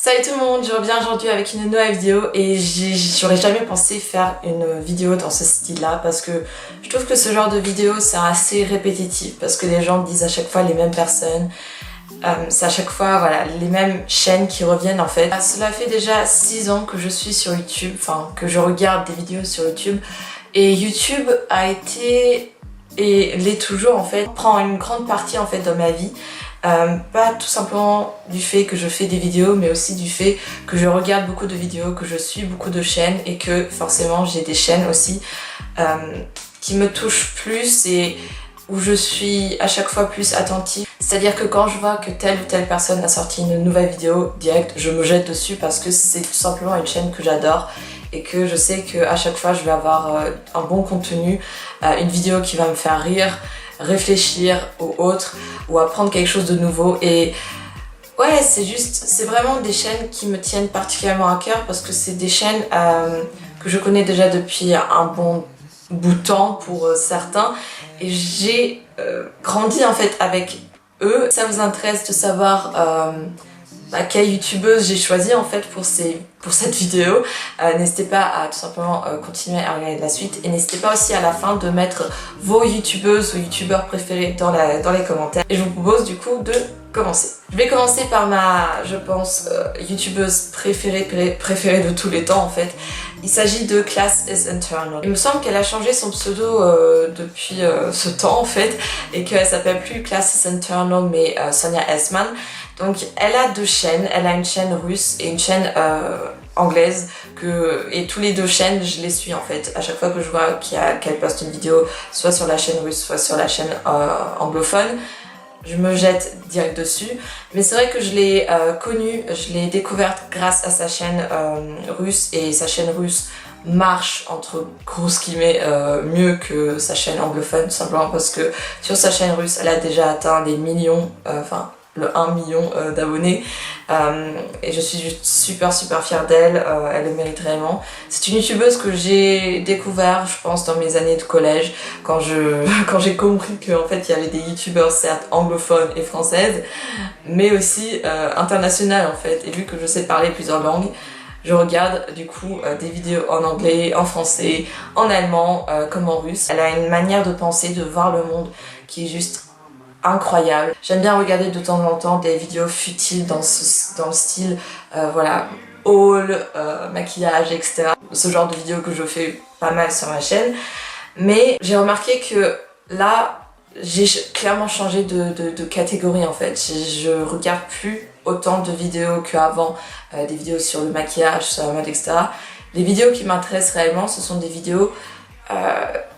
Salut tout le monde, je reviens aujourd'hui avec une nouvelle vidéo et j'aurais jamais pensé faire une vidéo dans ce style-là parce que je trouve que ce genre de vidéo c'est assez répétitif parce que les gens disent à chaque fois les mêmes personnes, c'est à chaque fois voilà, les mêmes chaînes qui reviennent en fait. Cela fait déjà 6 ans que je suis sur YouTube, enfin que je regarde des vidéos sur YouTube et YouTube a été et l'est toujours en fait, prend une grande partie en fait de ma vie. Pas tout simplement du fait que je fais des vidéos, mais aussi du fait que je regarde beaucoup de vidéos, que je suis beaucoup de chaînes et que forcément j'ai des chaînes aussi qui me touchent plus et où je suis à chaque fois plus attentive. C'est-à-dire que quand je vois que telle ou telle personne a sorti une nouvelle vidéo direct, je me jette dessus parce que c'est tout simplement une chaîne que j'adore et que je sais qu'à chaque fois je vais avoir un bon contenu, une vidéo qui va me faire rire, réfléchir ou autre, ou apprendre quelque chose de nouveau. Et ouais, c'est vraiment des chaînes qui me tiennent particulièrement à cœur parce que c'est des chaînes que je connais déjà depuis un bon bout de temps pour certains et j'ai grandi en fait avec eux. Ça vous intéresse de savoir quelle youtubeuse j'ai choisi en fait pour cette vidéo, n'hésitez pas à tout simplement continuer à regarder la suite et n'hésitez pas aussi à la fin de mettre vos youtubeuses ou youtubeurs préférés dans les commentaires et je vous propose du coup de commencer. Je vais commencer par ma, je pense, youtubeuse préférée de tous les temps en fait. Il s'agit de Class is Eternal. Il me semble qu'elle a changé son pseudo depuis ce temps en fait et qu'elle s'appelle plus Class is Eternal mais Sonia S-Man. Donc elle a deux chaînes, elle a une chaîne russe et une chaîne anglaise et tous les deux chaînes je les suis en fait. À chaque fois que je vois qu'elle poste une vidéo soit sur la chaîne russe soit sur la chaîne anglophone, je me jette direct dessus. Mais c'est vrai que je l'ai connue, je l'ai découverte grâce à sa chaîne russe et sa chaîne russe marche entre grosses guillemets mieux que sa chaîne anglophone tout simplement parce que sur sa chaîne russe elle a déjà atteint des millions, le 1 million d'abonnés et je suis juste super fière d'elle, elle le mérite réellement. C'est une youtubeuse que j'ai découvert je pense dans mes années de collège quand j'ai compris qu'en fait il y avait des youtubeurs certes anglophones et françaises mais aussi internationales en fait, et vu que je sais parler plusieurs langues je regarde du coup des vidéos en anglais, en français, en allemand comme en russe. Elle a une manière de penser, de voir le monde qui est juste incroyable. J'aime bien regarder de temps en temps des vidéos futiles dans le style voilà, haul, maquillage, etc. Ce genre de vidéos que je fais pas mal sur ma chaîne. Mais j'ai remarqué que là, j'ai clairement changé de catégorie en fait. Je regarde plus autant de vidéos qu'avant, des vidéos sur le maquillage, sur la mode, etc. Les vidéos qui m'intéressent réellement, ce sont des vidéos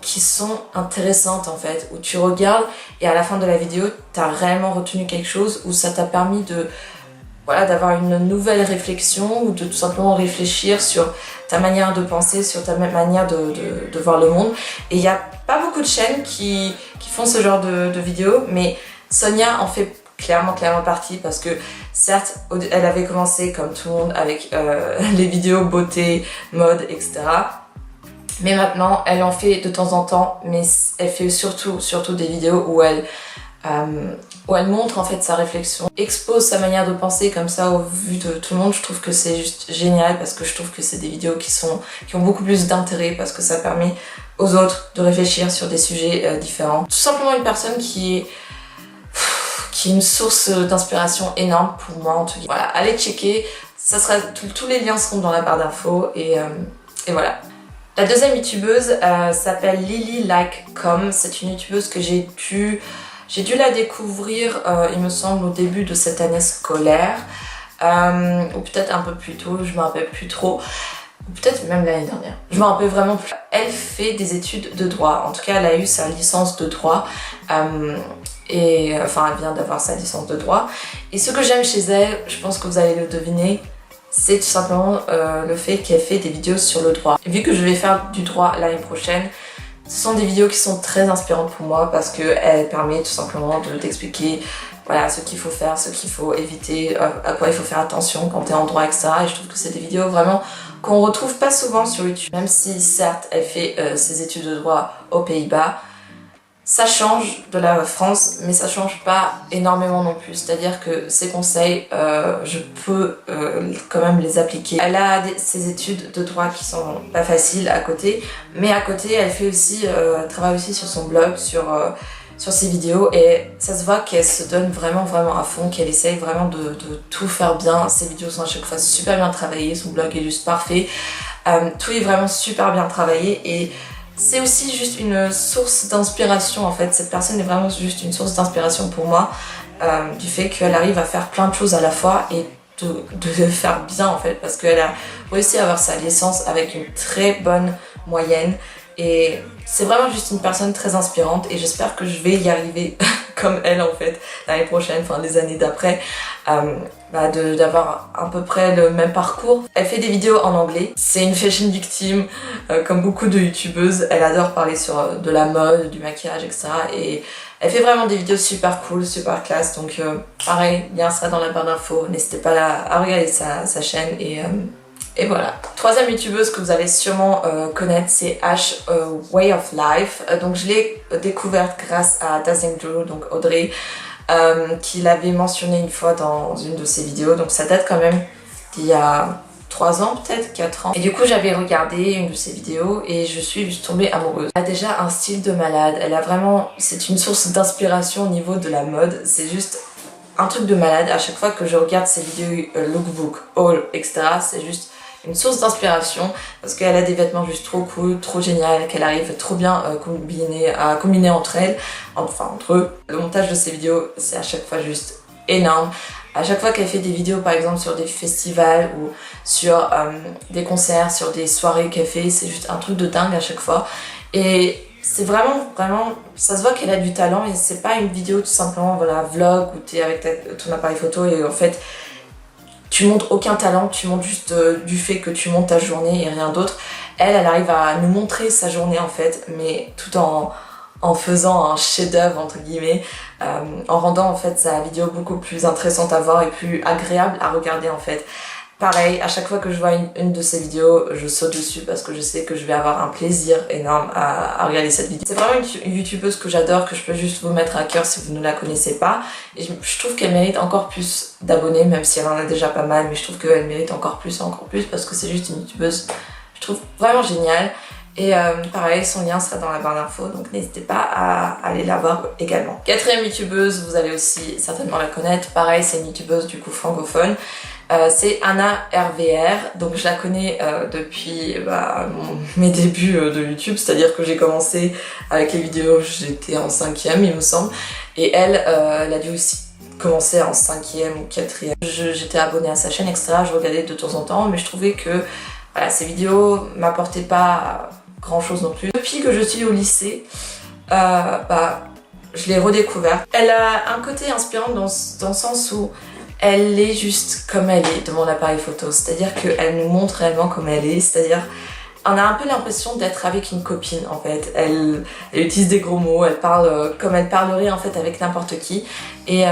qui sont intéressantes en fait, où tu regardes et à la fin de la vidéo t'as réellement retenu quelque chose, où ça t'a permis de d'avoir une nouvelle réflexion ou de tout simplement réfléchir sur ta manière de penser, sur ta manière de voir le monde. Et il n'y a pas beaucoup de chaînes qui font ce genre de vidéos, mais Sonia en fait clairement partie parce que certes elle avait commencé comme tout le monde avec les vidéos beauté, mode, etc. Mais maintenant, elle en fait de temps en temps, mais elle fait surtout des vidéos où elle montre en fait sa réflexion, expose sa manière de penser comme ça au vu de tout le monde. Je trouve que c'est juste génial parce que je trouve que c'est des vidéos qui ont beaucoup plus d'intérêt parce que ça permet aux autres de réfléchir sur des sujets différents. Tout simplement une personne qui est une source d'inspiration énorme pour moi en tout cas. Voilà, allez checker, ça sera, tous les liens seront dans la barre d'infos et voilà. La deuxième youtubeuse s'appelle Lily Like Com. C'est une youtubeuse que j'ai dû la découvrir, il me semble, au début de cette année scolaire, ou peut-être un peu plus tôt, je me rappelle plus trop, ou peut-être même l'année dernière. Je me rappelle vraiment plus. Elle fait des études de droit, en tout cas elle a eu sa licence de droit, elle vient d'avoir sa licence de droit. Et ce que j'aime chez elle, je pense que vous allez le deviner, c'est tout simplement le fait qu'elle fait des vidéos sur le droit. Et vu que je vais faire du droit l'année prochaine, ce sont des vidéos qui sont très inspirantes pour moi parce qu'elles permettent tout simplement d'expliquer voilà, ce qu'il faut faire, ce qu'il faut éviter, à quoi il faut faire attention quand tu es en droit, etc. Et je trouve que c'est des vidéos vraiment qu'on retrouve pas souvent sur YouTube. Même si certes elle fait ses études de droit aux Pays-Bas, Ça change de la France, mais ça change pas énormément non plus. C'est-à-dire que ces conseils, je peux quand même les appliquer. Elle a ses études de droit qui sont pas faciles à côté, mais à côté, elle fait aussi, elle travaille aussi sur son blog, sur ses vidéos, et ça se voit qu'elle se donne vraiment à fond, qu'elle essaye vraiment de tout faire bien. Ses vidéos sont à chaque fois super bien travaillées, son blog est juste parfait. Tout est vraiment super bien travaillé et c'est aussi juste une source d'inspiration en fait. Cette personne est vraiment juste une source d'inspiration pour moi, du fait qu'elle arrive à faire plein de choses à la fois et de le faire bien en fait, parce qu'elle a réussi à avoir sa licence avec une très bonne moyenne et c'est vraiment juste une personne très inspirante et j'espère que je vais y arriver comme elle en fait l'année prochaine, enfin les années d'après, d'avoir à peu près le même parcours. Elle fait des vidéos en anglais, c'est une fashion victime comme beaucoup de youtubeuses, elle adore parler sur de la mode, du maquillage, etc. Et elle fait vraiment des vidéos super cool, super classe, donc pareil, le lien sera dans la barre d'infos, n'hésitez pas à regarder sa chaîne et voilà. Troisième youtubeuse que vous allez sûrement connaître, c'est Ash Way of Life. Donc je l'ai découverte grâce à Dazzling Drew, donc Audrey, qui l'avait mentionné une fois dans une de ses vidéos. Donc ça date quand même d'il y a 3 ans, peut-être 4 ans. Et du coup j'avais regardé une de ses vidéos et je suis juste tombée amoureuse. Elle a déjà un style de malade, elle a vraiment, c'est une source d'inspiration au niveau de la mode. C'est juste un truc de malade. À chaque fois que je regarde ses vidéos lookbook, haul, etc., c'est juste une source d'inspiration parce qu'elle a des vêtements juste trop cool, trop génial, qu'elle arrive trop bien à combiner entre elles, enfin entre eux. Le montage de ces vidéos, c'est à chaque fois juste énorme. À chaque fois qu'elle fait des vidéos par exemple sur des festivals ou sur des concerts, sur des soirées qu'elle fait, c'est juste un truc de dingue à chaque fois. Et c'est vraiment, ça se voit qu'elle a du talent et c'est pas une vidéo tout simplement, voilà, vlog où t'es avec ton appareil photo et en fait tu montres aucun talent, tu montres juste du fait que tu montes ta journée et rien d'autre. Elle arrive à nous montrer sa journée en fait, mais tout en faisant un chef-d'œuvre entre guillemets, en rendant en fait sa vidéo beaucoup plus intéressante à voir et plus agréable à regarder en fait. Pareil, à chaque fois que je vois une de ces vidéos, je saute dessus parce que je sais que je vais avoir un plaisir énorme à regarder cette vidéo. C'est vraiment une youtubeuse que j'adore, que je peux juste vous mettre à cœur si vous ne la connaissez pas. Et je trouve qu'elle mérite encore plus d'abonnés, même si elle en a déjà pas mal, mais je trouve qu'elle mérite encore plus parce que c'est juste une youtubeuse, je trouve vraiment géniale. Et pareil, son lien sera dans la barre d'infos, donc n'hésitez pas à aller la voir également. Quatrième youtubeuse, vous allez aussi certainement la connaître. Pareil, c'est une youtubeuse du coup francophone. C'est Anna RVR, donc je la connais depuis mes débuts de YouTube, c'est-à-dire que j'ai commencé avec les vidéos, j'étais en 5e il me semble, et elle a dû aussi commencer en 5e ou 4e. J'étais abonnée à sa chaîne, etc. Je regardais de temps en temps, mais je trouvais que voilà, ses vidéos m'apportaient pas grand chose non plus. Depuis que je suis au lycée, je l'ai redécouverte. Elle a un côté inspirant dans le sens où elle est juste comme elle est devant l'appareil photo, c'est-à-dire qu'elle nous montre réellement comme elle est, c'est-à-dire on a un peu l'impression d'être avec une copine en fait. Elle utilise des gros mots, elle parle comme elle parlerait en fait avec n'importe qui et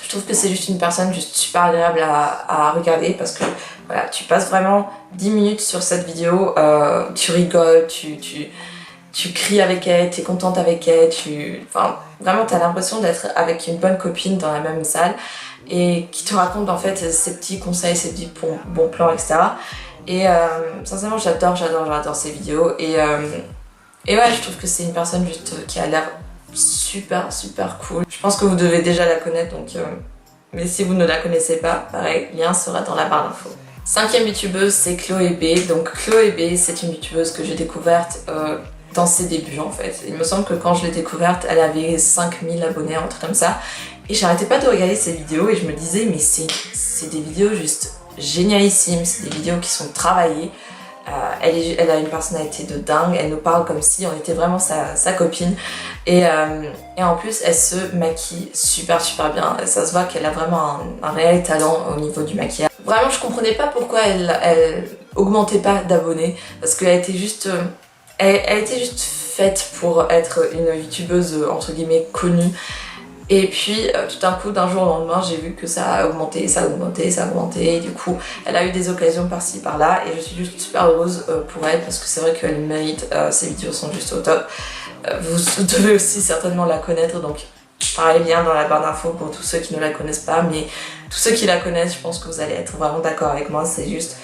je trouve que c'est juste une personne juste super agréable à regarder parce que voilà, tu passes vraiment 10 minutes sur cette vidéo, tu rigoles, tu cries avec elle, t'es contente avec elle, enfin vraiment t'as l'impression d'être avec une bonne copine dans la même salle et qui te raconte en fait ses petits conseils, ses petits bons plans, etc. Et sincèrement j'adore ces vidéos et ouais, je trouve que c'est une personne juste qui a l'air super cool. Je pense que vous devez déjà la connaître donc mais si vous ne la connaissez pas, pareil, le lien sera dans la barre d'infos. Cinquième youtubeuse, c'est Chloé B. Donc Chloé B, c'est une youtubeuse que j'ai découverte dans ses débuts en fait. Il me semble que quand je l'ai découverte, elle avait 5000 abonnés, un truc comme ça. Et j'arrêtais pas de regarder ses vidéos et je me disais mais c'est des vidéos juste génialissimes, c'est des vidéos qui sont travaillées. Elle a une personnalité de dingue, elle nous parle comme si on était vraiment sa copine et en plus elle se maquille super bien, ça se voit qu'elle a vraiment un réel talent au niveau du maquillage. Vraiment je comprenais pas pourquoi elle augmentait pas d'abonnés parce qu'elle était juste elle était juste faite pour être une youtubeuse entre guillemets connue. Et puis tout d'un coup, d'un jour au lendemain, j'ai vu que ça a augmenté, et du coup elle a eu des occasions par-ci par-là et je suis juste super heureuse pour elle parce que c'est vrai qu'elle mérite, ses vidéos sont juste au top. vous devez aussi certainement la connaître, donc pareil, lien dans la barre d'infos pour tous ceux qui ne la connaissent pas, mais tous ceux qui la connaissent, je pense que vous allez être vraiment d'accord avec moi, c'est juste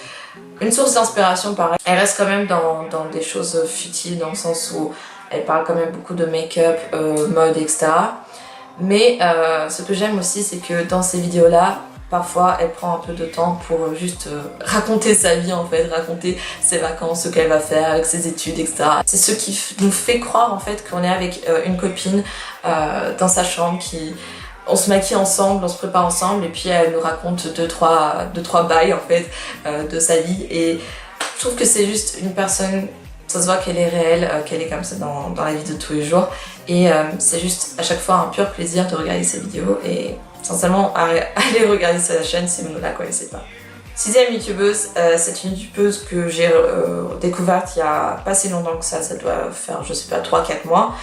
une source d'inspiration pareil. Elle reste quand même dans des choses futiles, dans le sens où elle parle quand même beaucoup de make-up, mode, etc. Mais ce que j'aime aussi, c'est que dans ces vidéos-là, parfois elle prend un peu de temps pour juste raconter sa vie en fait, raconter ses vacances, ce qu'elle va faire avec ses études, etc. C'est ce qui nous fait croire en fait qu'on est avec une copine dans sa chambre, on se maquille ensemble, on se prépare ensemble et puis elle nous raconte deux trois bails en fait de sa vie, et je trouve que c'est juste une personne, ça se voit qu'elle est réelle, qu'elle est comme ça dans la vie de tous les jours, et c'est juste à chaque fois un pur plaisir de regarder ses vidéos, et sincèrement allez regarder sa chaîne si vous ne la connaissez pas. Sixième youtubeuse, c'est une youtubeuse que j'ai découverte il y a pas si longtemps que ça doit faire je sais pas 3-4 mois.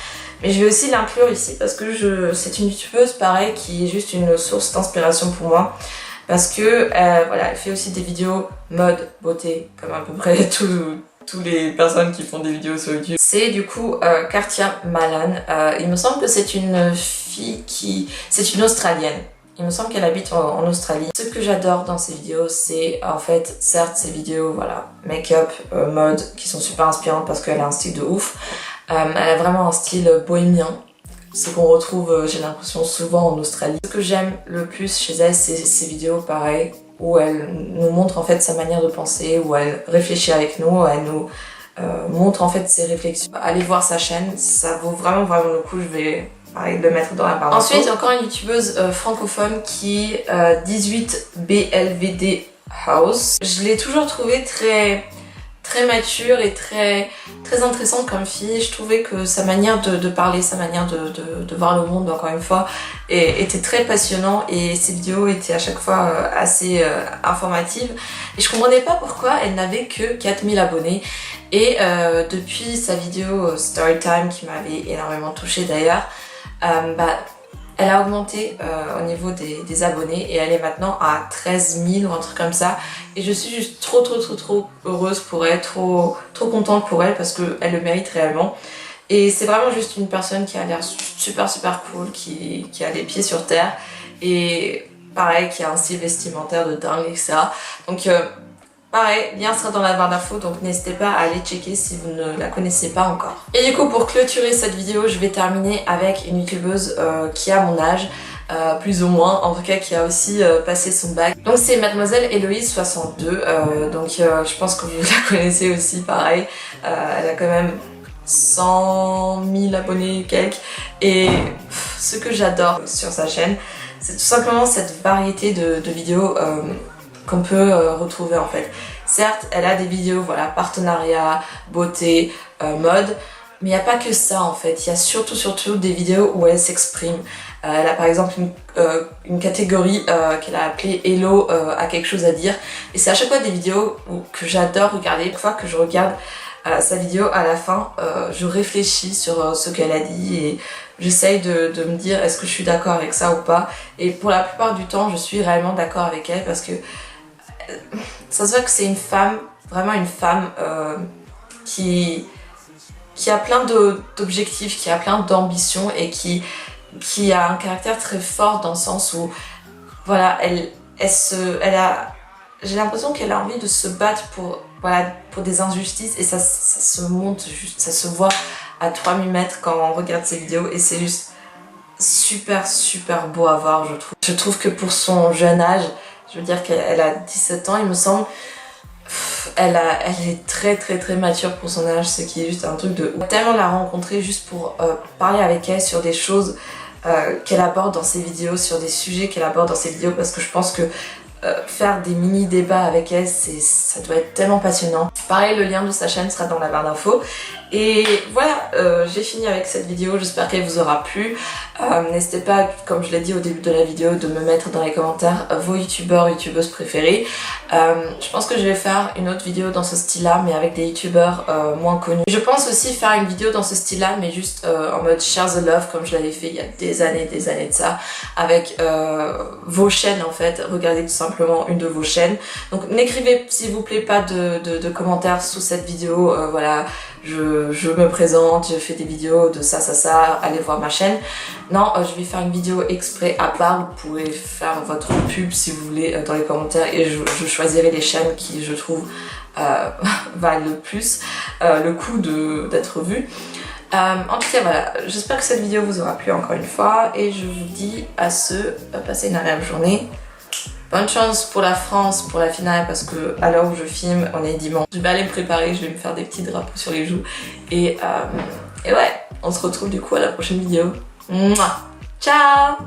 Mais je vais aussi l'inclure ici parce que c'est une youtubeuse pareil qui est juste une source d'inspiration pour moi. Parce que voilà, elle fait aussi des vidéos mode, beauté, comme à peu près tous les personnes qui font des vidéos sur YouTube. C'est du coup Kartia Malan. Il me semble que c'est une fille c'est une Australienne. Il me semble qu'elle habite en Australie. Ce que j'adore dans ses vidéos, c'est en fait, certes, ses vidéos, voilà, make-up, mode, qui sont super inspirantes parce qu'elle a un style de ouf. Elle a vraiment un style bohémien, ce qu'on retrouve, j'ai l'impression, souvent en Australie. Ce que j'aime le plus chez elle, c'est ses vidéos pareilles, où elle nous montre en fait sa manière de penser, où elle réfléchit avec nous, elle nous montre en fait ses réflexions. Allez voir sa chaîne, ça vaut vraiment le coup, je vais pareil le mettre dans la barre. Ensuite, il y a encore une youtubeuse francophone qui est 18BLVD House. Je l'ai toujours trouvée très mature et très intéressante comme fille. Je trouvais que sa manière de parler, sa manière de voir le monde, encore une fois, était très passionnant, et ses vidéos étaient à chaque fois assez informatives. Et je comprenais pas pourquoi elle n'avait que 4000 abonnés. Et depuis sa vidéo Storytime, qui m'avait énormément touchée d'ailleurs, elle a augmenté au niveau des abonnés, et elle est maintenant à 13 000 ou un truc comme ça, et je suis juste trop heureuse pour elle, trop contente pour elle, parce qu'elle le mérite réellement. Et c'est vraiment juste une personne qui a l'air super cool, qui a les pieds sur terre, et pareil, qui a un style vestimentaire de dingue, etc. Donc pareil, lien sera dans la barre d'infos, donc n'hésitez pas à aller checker si vous ne la connaissez pas encore. Et du coup, pour clôturer cette vidéo, je vais terminer avec une youtubeuse qui a mon âge, plus ou moins, en tout cas qui a aussi passé son bac. Donc c'est Mademoiselle Héloïse 62, donc je pense que vous la connaissez aussi, pareil. Elle a quand même 100 000 abonnés quelques, et ce que j'adore sur sa chaîne, c'est tout simplement cette variété de vidéos qu'on peut retrouver en fait. Certes, elle a des vidéos, voilà, partenariat, beauté, mode, mais il n'y a pas que ça en fait. Il y a surtout des vidéos où elle s'exprime. Elle a par exemple une catégorie qu'elle a appelée Hello a quelque chose à dire. Et c'est à chaque fois des vidéos que j'adore regarder. Chaque fois que je regarde sa vidéo, à la fin, je réfléchis sur ce qu'elle a dit, et j'essaye de me dire est-ce que je suis d'accord avec ça ou pas. Et pour la plupart du temps, je suis réellement d'accord avec elle, parce que ça se voit que c'est une femme, vraiment une femme qui a plein d'objectifs, qui a plein d'ambitions, et qui a un caractère très fort, dans le sens où voilà, j'ai l'impression qu'elle a envie de se battre pour des injustices, et ça se monte juste, ça se voit à 3000 mètres quand on regarde ses vidéos, et c'est juste super beau à voir, je trouve. Je trouve que pour son jeune âge, je veux dire qu'elle a 17 ans il me semble, elle est très mature pour son âge, ce qui est juste un truc de ouf. Tellement la rencontrer juste pour parler avec elle sur des choses qu'elle aborde dans ses vidéos, sur des sujets qu'elle aborde dans ses vidéos, parce que je pense que faire des mini débats avec elle, ça doit être tellement passionnant. Pareil, le lien de sa chaîne sera dans la barre d'infos. Et voilà, j'ai fini avec cette vidéo, j'espère qu'elle vous aura plu. N'hésitez pas, comme je l'ai dit au début de la vidéo, de me mettre dans les commentaires vos youtubeuses préférés. Je pense que je vais faire une autre vidéo dans ce style-là, mais avec des youtubeurs moins connus. Je pense aussi faire une vidéo dans ce style-là, mais juste en mode share the love, comme je l'avais fait il y a des années de ça, avec vos chaînes en fait. Regardez tout simplement une de vos chaînes. Donc n'écrivez s'il vous plaît pas de commentaires sous cette vidéo, voilà. je me présente, je fais des vidéos de ça, allez voir ma chaîne. Non, je vais faire une vidéo exprès à part, vous pourrez faire votre pub si vous voulez dans les commentaires et je choisirai les chaînes qui je trouve valent le plus le coup d'être vues. En tout cas voilà, j'espère que cette vidéo vous aura plu encore une fois et je vous dis à passer une agréable journée. Bonne chance pour la France, pour la finale, parce que à l'heure où je filme, on est dimanche. Je vais aller me préparer, je vais me faire des petits drapeaux sur les joues. Et ouais, on se retrouve du coup à la prochaine vidéo. Mouah. Ciao!